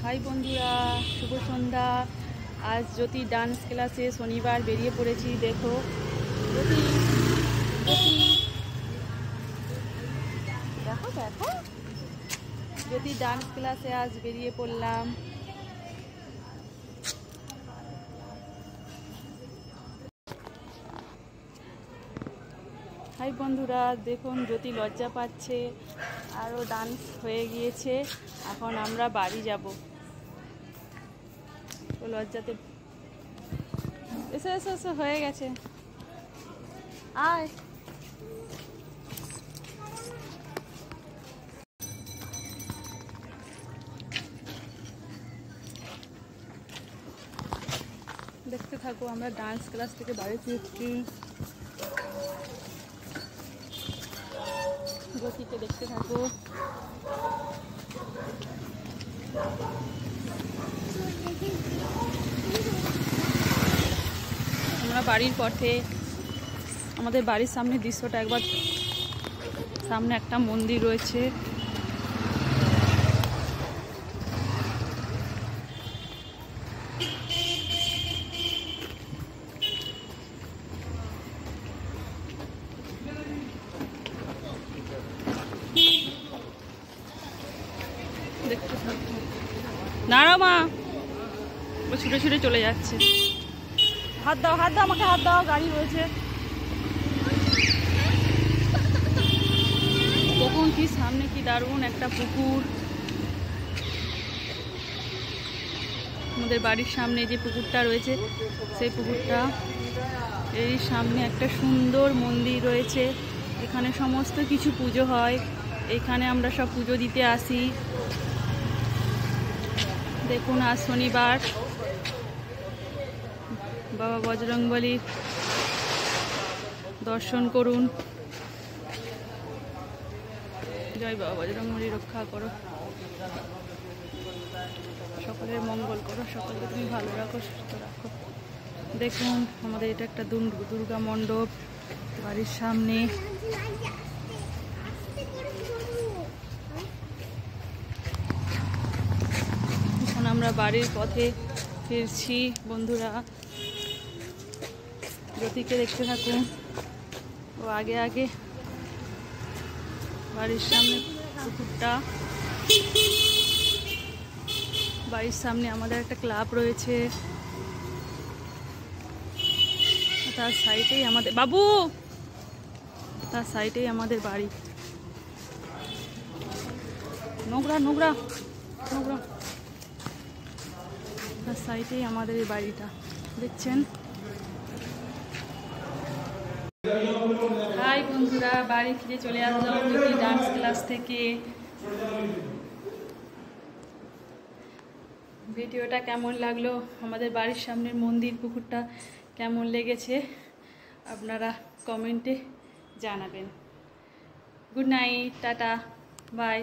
High বন্ধুরা, শুভ সন্ধ্যা। আজ জ্যোতি dance ক্লাসে শনিবার বেরিয়ে পড়েছি। দেখো জ্যোতি, জ্যোতি দেখো দেখো জ্যোতি ডান্স ক্লাসে আজ বেরিয়ে পড়লাম। হাই বন্ধুরা, দেখুন জ্যোতি লজ্জা পাচ্ছে, আরও ডান্স হয়ে গিয়েছে। এখন আমরা বাড়ি যাব। তো লজ্জাতে এসে এসে এসে হয়ে গেছে। আয় দেখতে থাকো, আমরা ডান্স ক্লাস থেকে বাড়ি ফিরছি। জ্যোতিকে দেখতে থাকো। আমরা বাড়ির পথে, আমাদের বাড়ির সামনে দৃশ্যটা একবার, সামনে একটা মন্দির রয়েছে। দেখতে থাকো। দাঁড়াও মা, ও ছুটে ছুটে চলে যাচ্ছে। হাত দাও, হাত দাও, আমাকে হাত দাও, গাড়ি রয়েছে। দেখুন কি সামনে কি দারুণ একটা পুকুর। আমাদের বাড়ির সামনে যে পুকুরটা রয়েছে, সেই পুকুরটা, এই সামনে একটা সুন্দর মন্দির রয়েছে। এখানে সমস্ত কিছু পুজো হয়। এখানে আমরা সব পুজো দিতে আসি। দেখুন আজ শনিবার, বাবা বজরংবলীর দর্শন করুন। জয় বাবা বজরংবলী, রক্ষা করো, সকলের মঙ্গল করো, সকলকে তুমি ভালো রাখো, সুস্থ রাখো। দেখুন আমাদের এটা একটা দুর্গা মণ্ডপ বাড়ির সামনে। এখন আমরা বাড়ির পথে ফিরছি বন্ধুরা। জ্যোতিকে দেখতে থাকুন, ও আগে আগে। বাড়ির সামনে পুকুরটা, বাড়ির সামনে আমাদের একটা ক্লাব রয়েছে, তার সাইডেই আমাদের বাবু, তার সাইডেই আমাদের বাড়ি। নোংরা নোংরা নোংরা, তার সাইডেই আমাদের এই বাড়িটা দেখছেন। হাই বন্ধুরা, বাড়ি ফিরে চলে আসলাম ডান্স ক্লাস থেকে। ভিডিওটা কেমন লাগলো, আমাদের বাড়ির সামনের মন্দির পুকুরটা কেমন লেগেছে, আপনারা কমেন্টে জানাবেন। Good night, tata, by.